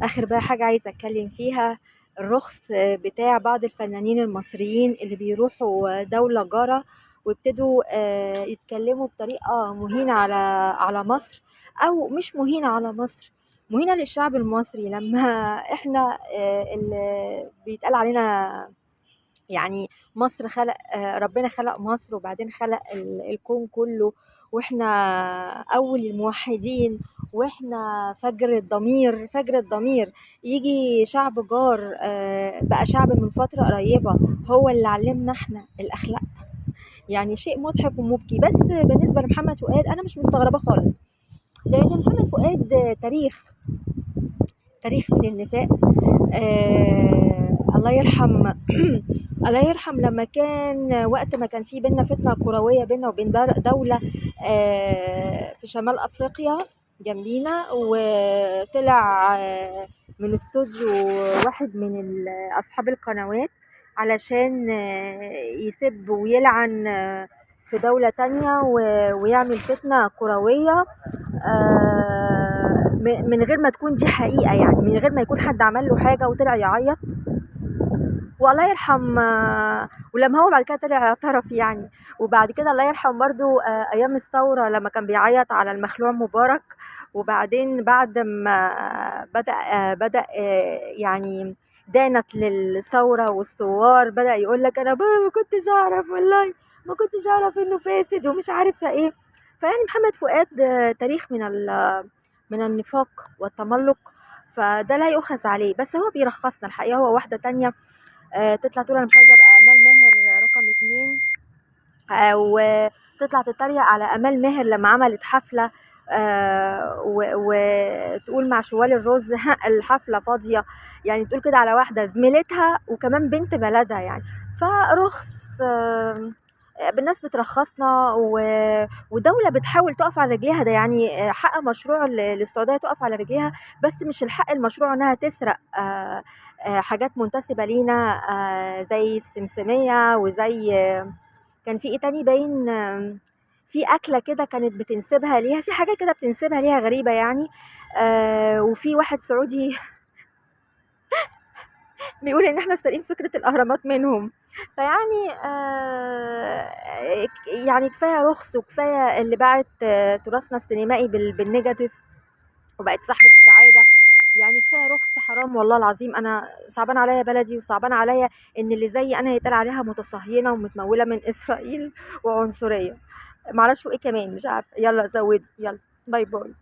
اخر بقى حاجة عايزة اتكلم فيها، الرخص بتاع بعض الفنانين المصريين اللي بيروحوا دولة جارة ويبتدوا يتكلموا بطريقة مهينة على مصر، او مش مهينة على مصر، مهينة للشعب المصري. لما احنا اللي بيتقال علينا يعني مصر خلق، ربنا خلق مصر وبعدين خلق الكون كله، واحنا اول الموحدين، واحنا فجر الضمير. يجي شعب جار بقى شعب من فترة قريبة هو اللي علمنا احنا الاخلاق. يعني شيء مضحك ومبكي. بس بالنسبة لمحمد فؤاد انا مش مستغربة خالص، لان محمد فؤاد تاريخ من النفاق. الله يرحم الله يرحم لما كان وقت ما كان في بينا فتنة كروية بينا وبين دولة في شمال أفريقيا جنبينا، وطلع من استوديو واحد من أصحاب القنوات علشان يسب ويلعن في دولة تانية ويعمل فتنة كروية من غير ما تكون دي حقيقة، يعني من غير ما يكون حد عمل له حاجة وطلع يعيط. والله يرحم ولما هو بعد كده طلع اعترف يعني. وبعد كده الله يرحم برضو ايام الثوره لما كان بيعيط على المخلوع مبارك، وبعدين بعد ما بدا يعني دانت للثوره والثوار، بدا يقول لك انا ما كنتش اعرف، والله ما كنتش اعرف انه فاسد ومش عارفه ايه. فيعني محمد فؤاد تاريخ من النفاق والتملق، فده لا يؤخذ عليه. بس هو بيرخصنا الحقيقه، هو واحده تانية تطلع تقول انا مش عايزه ابقى امال ماهر رقم 2، وتطلع تتريق على امال ماهر لما عملت حفله وتقول مع شوال الرز الحفله فاضيه. يعني تقول كده على واحده زميلتها وكمان بنت بلدها يعني. فرخص بالناس بترخصنا ودولة بتحاول تقف على رجليها. ده يعني حق مشروع للسعودية تقف على رجليها، بس مش الحق المشروع انها تسرق حاجات منتسبة لينا زي السمسمية، وزي كان في ايه تاني باين في أكلة كده كانت بتنسبها ليها، في حاجة كده بتنسبها ليها غريبة يعني. وفي واحد سعودي بيقول ان احنا سارقين فكرة الاهرامات منهم. فيعني يعني كفاية رخص، وكفاية اللي باعت تراثنا السينمائي بالنيجاتيف وبقت صاحبة السعادة. يعني كفاية رخص، حرام والله العظيم. انا صعبان عليا بلدي وصعبان عليا ان اللي زي انا يتقال عليها متصهينة ومتمولة من اسرائيل وعنصرية. معرفش ايه كمان، مش عارفة. يلا زودي، يلا باي باي.